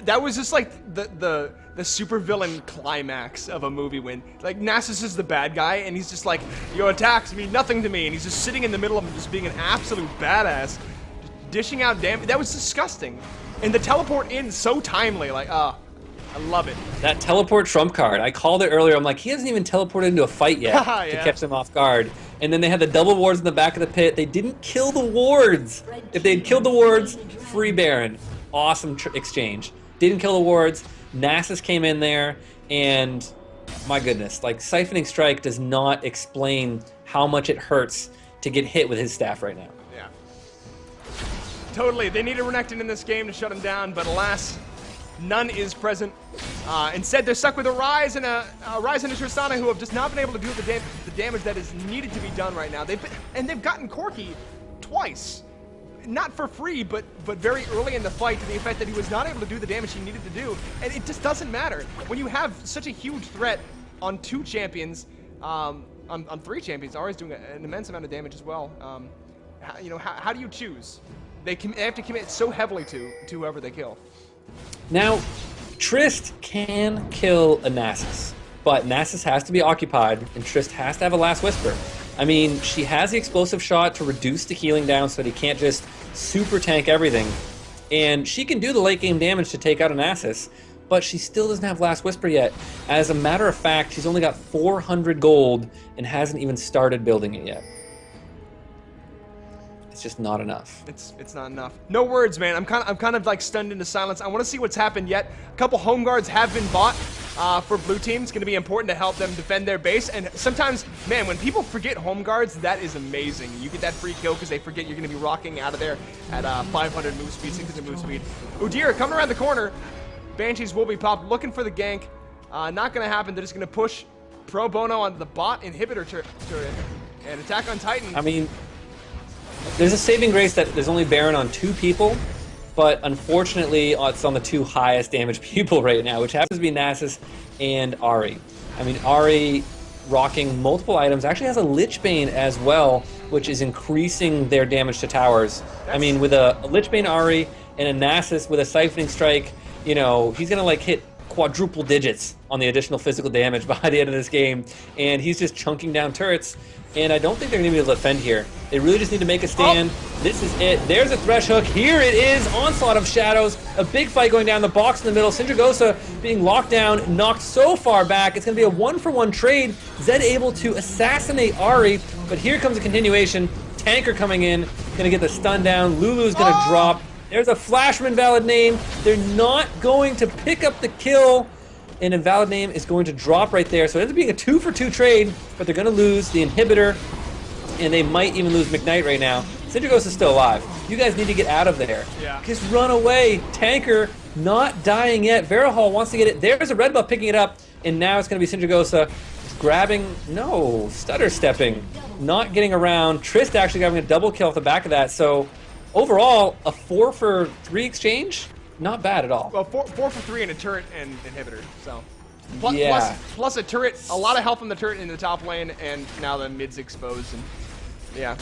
That was just like the supervillain climax of a movie when like Nasus is the bad guy and he's just like, your attacks mean nothing to me, and he's just sitting in the middle of him just being an absolute badass, dishing out damage. That was disgusting. And the teleport in so timely, like I love it. That teleport trump card. I called it earlier. I'm like, he hasn't even teleported into a fight yet to catch them off guard. And then they had the double wards in the back of the pit. They didn't kill the wards. If they'd killed the wards, free Baron. Awesome exchange. Didn't kill the wards. Nasus came in there, and my goodness, like Siphoning Strike does not explain how much it hurts to get hit with his staff right now. Yeah. Totally. They need a Renekton in this game to shut him down, but alas, none is present. Instead, they're stuck with a Ryze and a Tristana who have just not been able to do the damage that is needed to be done right now. They've gotten Corki twice, not for free, but very early in the fight, to the effect that he was not able to do the damage he needed to do. And it just doesn't matter when you have such a huge threat on 2 champions, on 3 champions. Ari's doing an immense amount of damage as well. How do you choose? They have to commit so heavily to whoever they kill. Now, Trist can kill a Nasus, but Nasus has to be occupied, and Trist has to have a Last Whisper. I mean, she has the explosive shot to reduce the healing down so that he can't just super tank everything, and she can do the late game damage to take out a Nasus, but she still doesn't have Last Whisper yet. As a matter of fact, she's only got 400 gold and hasn't even started building it yet. It's just not enough. It's not enough. No words, man. I'm kind of like stunned into silence. I want to see what's happened yet. A couple home guards have been bought for blue team. It's going to be important to help them defend their base. And sometimes, man, when people forget home guards, that is amazing. You get that free kill because they forget you're going to be rocking out of there at 500 move speed, 600 move speed. Udyr coming around the corner. Banshees will be popped, looking for the gank. Not going to happen. They're just going to push pro bono on the bot inhibitor turret and Attack on Titan. I mean, there's a saving grace that there's only Baron on 2 people, but unfortunately it's on the 2 highest damage people right now, which happens to be Nasus and Ari. I mean, Ari rocking multiple items, actually has a Lichbane as well, which is increasing their damage to towers. I mean, with a Lichbane Ari and a Nasus with a Siphoning Strike, you know, he's gonna like hit quadruple digits on the additional physical damage by the end of this game, and he's just chunking down turrets. And I don't think they're going to be able to defend here. They really just need to make a stand. This is it. There's a Thresh Hook. Here it is. Onslaught of Shadows. A big fight going down. The box in the middle. Sindragosa being locked down, knocked so far back. It's going to be a 1-for-1 trade. Zed able to assassinate Ari, but here comes a continuation. Tanker coming in. Going to get the stun down. Lulu's going to drop. There's a flash from Invalid Name. They're not going to pick up the kill. And Invalid Name is going to drop right there. So it ends up being a 2-for-2 trade, but they're going to lose the inhibitor, and they might even lose McKnight right now. Sindragosa is still alive. You guys need to get out of there. Yeah. Just run away. Tanker not dying yet. Verahall wants to get it. There's a red buff picking it up, and now it's going to be Sindragosa grabbing, no, stutter stepping, not getting around. Trist actually having a double kill off the back of that. So overall, a 4-for-3 exchange? Not bad at all. Well, 4 for 3 and a turret and inhibitor. So, plus a turret, a lot of health on the turret in the top lane, and now the mid's exposed. And yeah,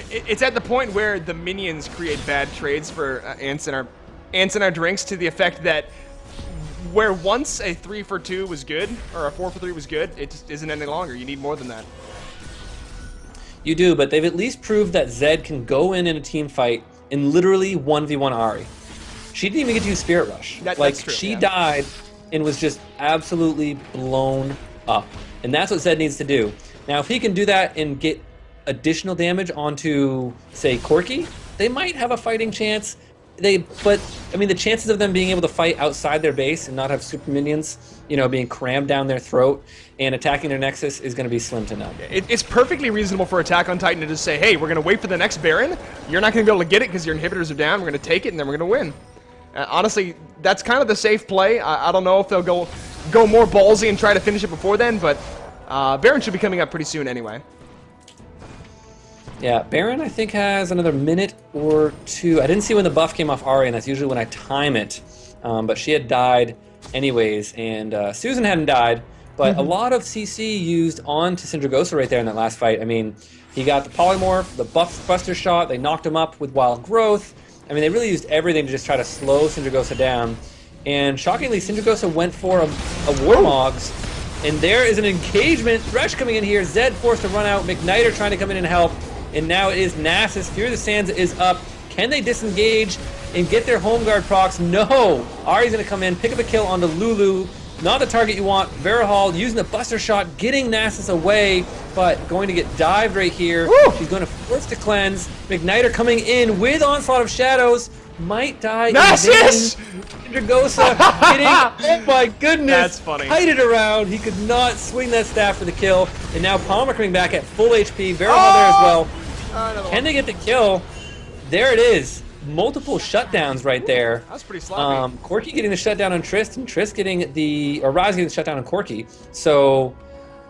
it's at the point where the minions create bad trades for ants in our drinks, to the effect that where once a 3-for-2 was good or a 4-for-3 was good, it just isn't any longer. You need more than that. You do, but they've at least proved that Zed can go in a team fight and literally 1v1 Ari. She didn't even get to use Spirit Rush. That's true, she yeah. died and was just absolutely blown up. And that's what Zed needs to do. Now, if he can do that and get additional damage onto, say, Corki, they might have a fighting chance. But I mean, the chances of them being able to fight outside their base and not have super minions, you know, being crammed down their throat and attacking their Nexus is going to be slim to none. It's perfectly reasonable for Attack on Titan to just say, hey, we're going to wait for the next Baron. You're not going to be able to get it because your inhibitors are down. We're going to take it, and then we're going to win. Honestly, that's kind of the safe play. I don't know if they'll go more ballsy and try to finish it before then, but Baron should be coming up pretty soon anyway. Yeah, Baron, I think, has another minute or two. I didn't see when the buff came off Ari, and that's usually when I time it. But she had died anyways, and Susan hadn't died. But a lot of CC used onto Syndragosa right there in that last fight. I mean, he got the Polymorph, the Buster Shot, they knocked him up with Wild Growth. I mean, they really used everything to just try to slow Syndragosa down. And shockingly, Syndragosa went for a Warmogs. And there is an engagement. Thresh coming in here. Zed forced to run out. McKnighter trying to come in and help. And now it is Nasus. Fury of the Sands is up. Can they disengage and get their home guard procs? No! Ari's going to come in, pick up a kill onto Lulu. Not the target you want. Verahal using the Buster Shot, getting Nasus away, but going to get dived right here. Woo! She's going to force to cleanse. McKnighter coming in with Onslaught of Shadows. Might die. Nasus! Syndragosa getting, oh my goodness. That's funny. Kited around. He could not swing that staff for the kill. And now Palmer coming back at full HP. Verahal there as well. Can they get the kill? There it is. Multiple shutdowns right there. That's pretty sloppy. Corki getting the shutdown on Trist, and Trist getting the, or Raz getting the shutdown on Corki. So,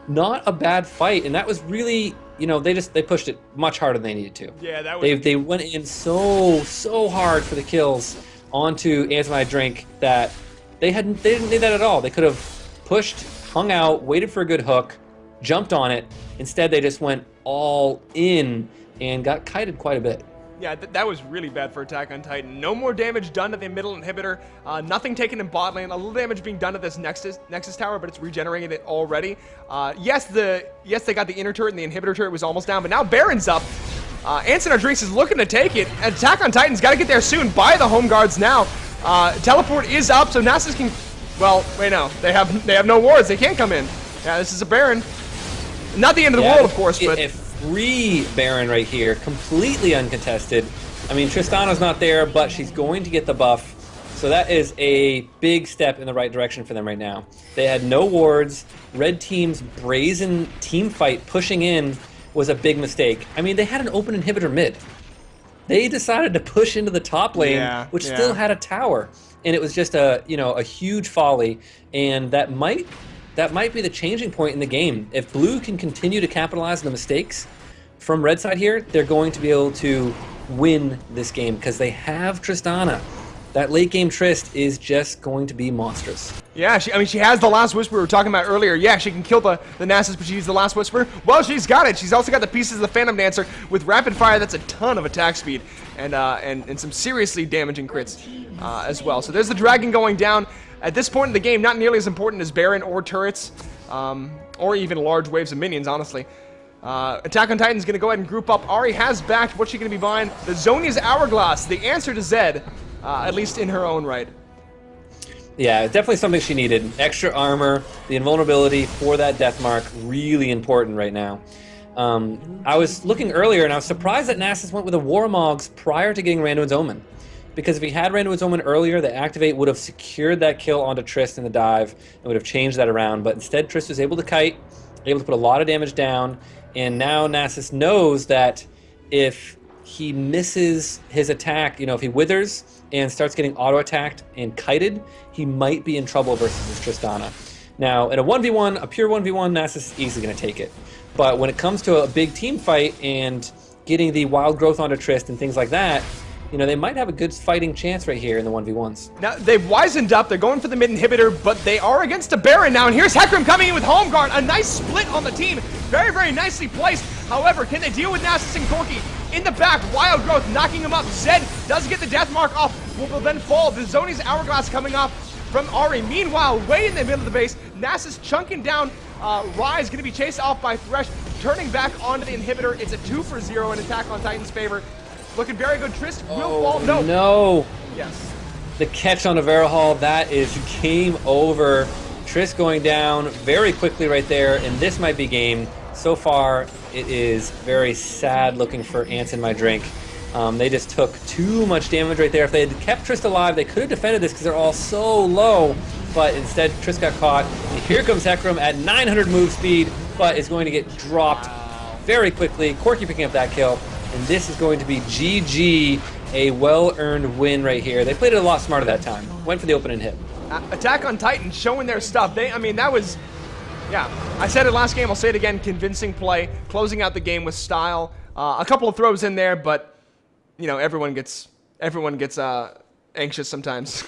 not a bad fight, and that was really, you know, they pushed it much harder than they needed to. Yeah, that was. They went in so hard for the kills onto Anti Drink that they didn't need that at all. They could have pushed, hung out, waited for a good hook, jumped on it. Instead, they just went all in and got kited quite a bit. Yeah, that was really bad for Attack on Titan. No more damage done to the middle inhibitor. Nothing taken in bot lane. A little damage being done to this Nexus Tower, but it's regenerating it already. Yes, they got the inner turret, and the inhibitor turret was almost down, but now Baron's up. Answer Drinks is looking to take it. Attack on Titan's got to get there soon. Buy the home guards now. Teleport is up, so Nasus can. Well, wait, no, they have no wards. They can't come in. Yeah, this is a Baron. Not the end of the world, of course, but. Free Baron right here, completely uncontested. I mean, Tristana's not there, but she's going to get the buff. So that is a big step in the right direction for them right now. They had no wards. Red team's brazen team fight pushing in was a big mistake. I mean, they had an open inhibitor mid. They decided to push into the top lane, which still had a tower. And it was just a huge folly. And that might be the changing point in the game. If Blue can continue to capitalize on the mistakes from Red side here, they're going to be able to win this game because they have Tristana. That late game Trist is just going to be monstrous. Yeah, she has the Last Whisper we were talking about earlier. Yeah, she can kill the Nasus, but she needs the Last Whisper. Well, she's got it. She's also got the pieces of the Phantom Dancer with Rapid Fire. That's a ton of attack speed and some seriously damaging crits as well. So there's the Dragon going down. At this point in the game, not nearly as important as Baron or turrets, or even large waves of minions, honestly. Attack on Titan's going to go ahead and group up. Ari has backed. What's she going to be buying? The Zonia's Hourglass, the answer to Zed, at least in her own right. Yeah, definitely something she needed. Extra armor, the invulnerability for that death mark, really important right now. I was looking earlier, and I was surprised that Nasus went with a Warmogs prior to getting Randuin's Omen. Because if he had Randuin's Omen earlier, the Activate would have secured that kill onto Trist in the dive and would have changed that around. But instead, Trist was able to kite, able to put a lot of damage down, and now Nasus knows that if he misses his attack, if he withers and starts getting auto-attacked and kited, he might be in trouble versus his Tristana. Now, in a 1v1, a pure 1v1, Nasus is easily going to take it. But when it comes to a big team fight and getting the wild growth onto Trist and things like that, they might have a good fighting chance right here in the 1v1s. Now, they've wisened up. They're going for the mid inhibitor, but they are against a Baron now. And here's Hecarim coming in with Home Guard. A nice split on the team. Very, very nicely placed. However, can they deal with Nasus and Corki? In the back, Wild Growth knocking him up. Zed does get the death mark off, will then fall. The Zoni's Hourglass coming off from Ari. Meanwhile, way in the middle of the base, Nasus chunking down. Rise going to be chased off by Thresh. turning back onto the inhibitor. It's a 2 for 0 in Attack on Titan's favor. Looking very good. Trist will fall. No. No. Yes. The catch on Averahal, that is game over. Trist going down very quickly right there, and this might be game. So far, it is very sad looking for Ants in my drink. They just took too much damage right there. If they had kept Trist alive, they could have defended this because they're all so low. But instead, Trist got caught. And here comes Hecarim at 900 move speed, but is going to get dropped very quickly. Corki picking up that kill. And this is going to be GG, a well-earned win right here. They played it a lot smarter that time. Went for the open and hit. Attack on Titan showing their stuff. I mean, that was, yeah. I said it last game. I'll say it again. Convincing play, closing out the game with style. A couple of throws in there, but you know, everyone gets anxious sometimes.